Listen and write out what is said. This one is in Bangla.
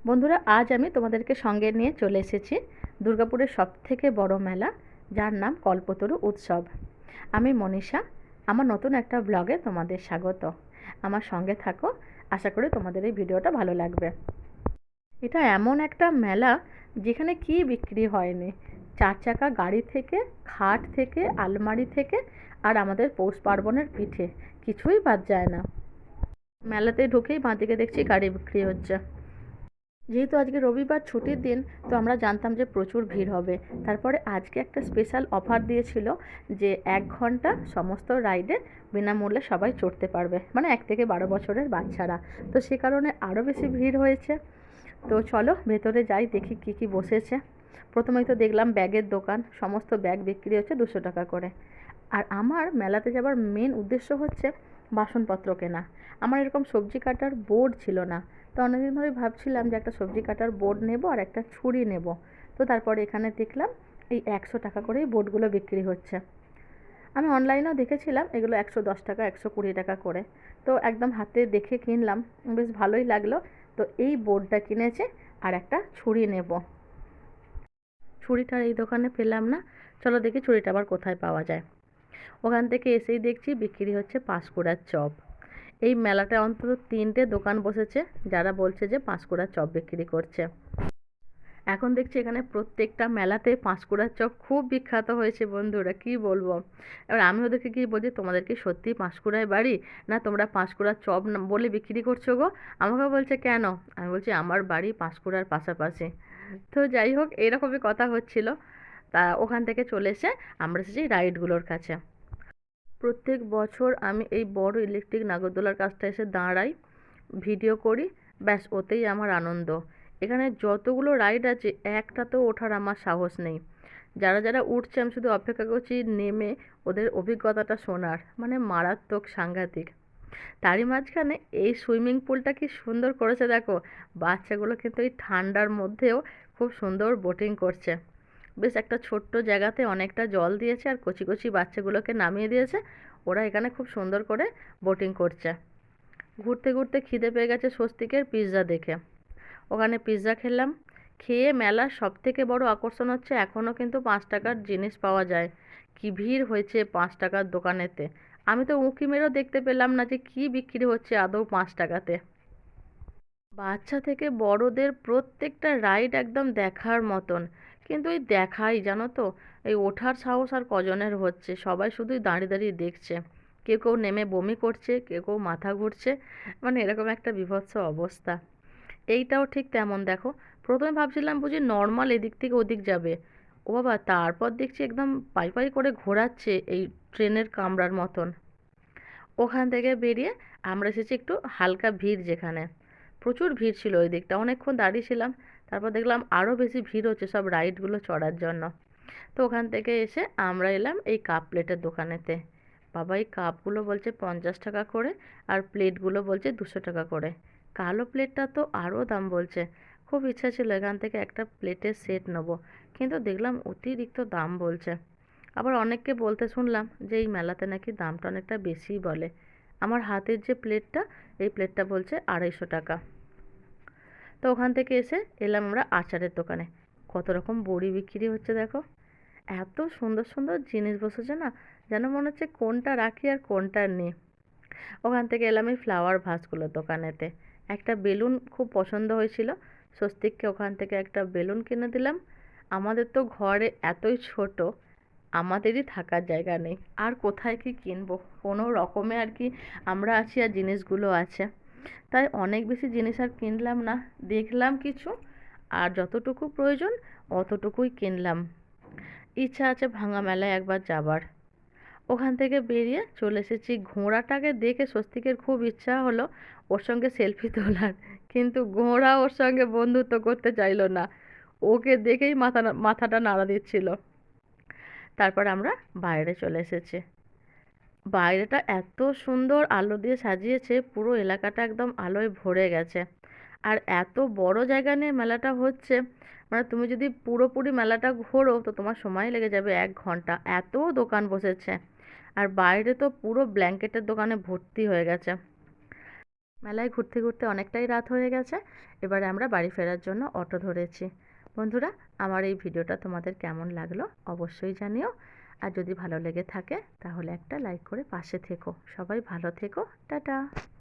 বন্ধুরা, আজ আমি তোমাদেরকে সঙ্গে নিয়ে চলে এসেছি দুর্গাপুরের সবথেকে বড় মেলা, যার নাম কল্পতরু উৎসব। আমি মনীষা। আমার নতুন একটা ব্লগে তোমাদের স্বাগত। আমার সঙ্গে থাকো, আশা করি তোমাদের এই ভিডিওটা ভালো লাগবে। এটা এমন একটা মেলা যেখানে কি বিক্রি হয়নি। 4 চাকা গাড়ি থেকে, খাট থেকে, আলমারি থেকে, আর আমাদের পৌষ পার্বণের পিঠে কিছুই বাদ যায় না। মেলাতে ঢুকেই বাঁদিকে দেখছি গাড়ি বিক্রি হচ্ছে। যেহেতু আজকে রবিবার ছুটির দিন, তো আমরা জানতাম যে প্রচুর ভিড় হবে। তারপরে আজকে একটা স্পেশাল অফার দিয়েছিল যে 1 ঘন্টা সমস্ত রাইডে বিনামূল্যে সবাই চড়তে পারবে, মানে 1 থেকে 12 বছরের বাচ্চারা। তো সে কারণে আরও বেশি ভিড় হয়েছে। তো চলো ভেতরে যাই, দেখি কি কি বসেছে। প্রথমেই তো দেখলাম ব্যাগের দোকান, সমস্ত ব্যাগ বিক্রি হচ্ছে 200 টাকা করে। আর আমার মেলাতে যাবার মেন উদ্দেশ্য হচ্ছে বাসনপত্র কেনা। আমার এরকম সবজি কাটার বোর্ড ছিল না। তো অনেকদিন ধরে ভাবছিলাম যে একটা সবজি কাটার বোর্ড নেব আর একটা ছুরি নেব। তো তারপরে এখানে দেখলাম এই 100 টাকা করেই বোর্ডগুলো বিক্রি হচ্ছে। আমি অনলাইনেও দেখেছিলাম এগুলো 110 টাকা, 120 টাকা করে। তো একদম হাতে দেখে কিনলাম, বেশ ভালোই লাগলো। তো এই বোর্ডটা কিনেছে, আর একটা ছুরি নেব। ছুরিটা এই দোকানে পেলাম না। চলো দেখি ছুরিটা আবার কোথায় পাওয়া যায়। ওখান থেকে এসেই দেখছি বিক্রি হচ্ছে পাঁশকুড়ার চপ। এই মেলাটায় অন্তত 3টে দোকান বসেছে যারা বলছে যে পাঁশকুড়ার চপ বিক্রি করছে। এখন দেখছি এখানে প্রত্যেকটা মেলাতে পাঁশকুড়ার চপ খুব বিখ্যাত হয়েছে বন্ধুরা, কি বলবো। এবার আমি ওদেরকে গিয়ে বলছি, তোমাদের কি সত্যি পাঁশকুড়ায় বাড়ি, না তোমরা পাঁশকুড়ার চপ বলে বিক্রি করছো গো? আমাকে বলছে কেন? আমি বলছি আমার বাড়ি পাঁশকুড়ার পাশাপাশি। তো যাই হোক, এরকমই কথা হচ্ছিল। তা ওখান থেকে চলে এসে আমরা এসেছি রাইডগুলোর কাছে। প্রত্যেক বছর আমি এই বড় ইলেকট্রিক নাগরদোলার কাছটা এসে দাঁড়াই, ভিডিও করি, ব্যাস ওতেই আমার আনন্দ। এখানে যতগুলো রাইড আছে একটাতেও ওঠার আমার সাহস নেই। যারা যারা উঠছে আমি শুধু অপেক্ষা করছি নেমে ওদের অভিজ্ঞতাটা শোনার, মানে মারাত্মক, সাংঘাতিক। তারই মাঝখানে এই সুইমিং পুলটা কি সুন্দর করেছে দেখো। বাচ্চাগুলো কিন্তু এই ঠান্ডার মধ্যেও খুব সুন্দর বোটিং করছে। বেশ একটা ছোট্ট জায়গাতে অনেকটা জল দিয়েছে আর কচি কচি বাচ্চাগুলোকে নামিয়ে দিয়েছে। ওরা এখানে খুব সুন্দর করে বোটিং করছে। ঘুরতে ঘুরতে খিদে পেয়ে গেছে স্বস্তিকের পিৎজা দেখে। ওখানে পিৎজা খেলাম। খেয়ে মেলার সবথেকে বড় আকর্ষণ হচ্ছে এখনও কিন্তু 5 টাকার জিনিস পাওয়া যায়। কি ভিড় হয়েছে 5 টাকার দোকানেতে। আমি তো উঁকি মেরেও দেখতে পেলাম না যে কি বিক্রি হচ্ছে আদৌ 5 টাকাতে। বাচ্চা থেকে বড়দের প্রত্যেকটা রাইড একদম দেখার মতন। কিন্তু এই দেখাই, জানো তো, এই ওঠার সাহস আর কজনের হচ্ছে? সবাই শুধুই দাঁড়িয়ে দাঁড়িয়ে দেখছে। কেউ কেউ নেমে বমি করছে, কেউ কেউ মাথা ঘুরছে, মানে এরকম একটা বীভৎস অবস্থা। এইটাও ঠিক তেমন দেখো। প্রথমে ভাবছিলাম বুঝি নর্মাল এদিক থেকে ওদিক যাবে। ও বাবা, তারপর দেখছি একদম পাই পাই করে ঘোরাচ্ছে এই ট্রেনের কামরার মতন। ওখান থেকে বেরিয়ে আমরা এসেছি একটু হালকা ভিড় যেখানে। প্রচুর ভিড় ছিল ওই দিকটা, অনেকক্ষণ দাঁড়িয়েছিলাম। তারপর দেখলাম আরও বেশি ভিড় হচ্ছে সব রাইডগুলো চড়ার জন্য। তো ওখান থেকে এসে আমরা এলাম এই কাপ প্লেটের দোকানেতে। বাবা, এই কাপগুলো বলছে 50 টাকা করে, আর প্লেটগুলো বলছে 200 টাকা করে। কালো প্লেটটা তো আরও দাম বলছে। খুব ইচ্ছা ছিল এখান থেকে একটা প্লেটের সেট নেবো, কিন্তু দেখলাম অতিরিক্ত দাম বলছে। আবার অনেককে বলতে শুনলাম যে এই মেলাতে নাকি দামটা অনেকটা বেশিই বলে। আমার হাতের যে প্লেটটা, এই প্লেটটা বলছে 250 টাকা। তো ওখান থেকে এসে এলাম আমরা আচারের দোকানে। কত রকম বড়ি বিক্রি হচ্ছে দেখো। এত সুন্দর সুন্দর জিনিস বসেছে না, যেন মনে হচ্ছে কোনটা রাখি আর কোনটা নেই। ওখান থেকে এলাম এই ফ্লাওয়ার ভাসগুলোর দোকানেতে। একটা বেলুন খুব পছন্দ হয়েছিল, স্বস্তিককে ওখান থেকে একটা বেলুন কিনে দিলাম। আমাদের তো ঘরে এতই ছোট, আমাদেরই থাকার জায়গা নেই, আর কোথায় কি কিনবো। কোনো রকমে আর কি আমরা আছি আর জিনিসগুলো আছে। তাই অনেক বেশি জিনিস আর কিনলাম না, দেখলাম কিছু, আর যতটুকু প্রয়োজন অতটুকুই কিনলাম। ইচ্ছা আছে ভাঙা মেলায় একবার যাবার। ওখান থেকে বেরিয়ে চলে এসেছি। ঘোড়াটাকে দেখে স্বস্তিকের খুব ইচ্ছা হলো ওর সঙ্গে সেলফি তোলার, কিন্তু ঘোড়া ওর সঙ্গে বন্ধুত্ব করতে চাইলো না। ওকে দেখেই মাথাটা নাড়া দিচ্ছিল। তারপর আমরা বাইরে চলে এসেছি। বাইরেটা এত সুন্দর আলো দিয়ে সাজিয়েছে, পুরো এলাকাটা একদম আলোয় ভরে গেছে। আর এত বড় জায়গা নিয়ে মেলাটা হচ্ছে, মানে তুমি যদি পুরোপুরি মেলাটা ঘোরো তো তোমার সময় লেগে যাবে 1 ঘন্টা, এত দোকান বসেছে। আর বাইরে তো পুরো ব্ল্যাঙ্কেটের দোকানে ভর্তি হয়ে গেছে। মেলায় ঘুরতে ঘুরতে অনেকটাই রাত হয়ে গেছে। এবারে আমরা বাড়ি ফেরার জন্য অটো ধরেছি। বন্ধুরা, আমার এই ভিডিওটা তোমাদের কেমন লাগলো অবশ্যই জানিও। আর যদি ভালো লেগে থাকে তাহলে একটা লাইক করে পাশে থেকো। সবাই ভালো থেকো। টাটা।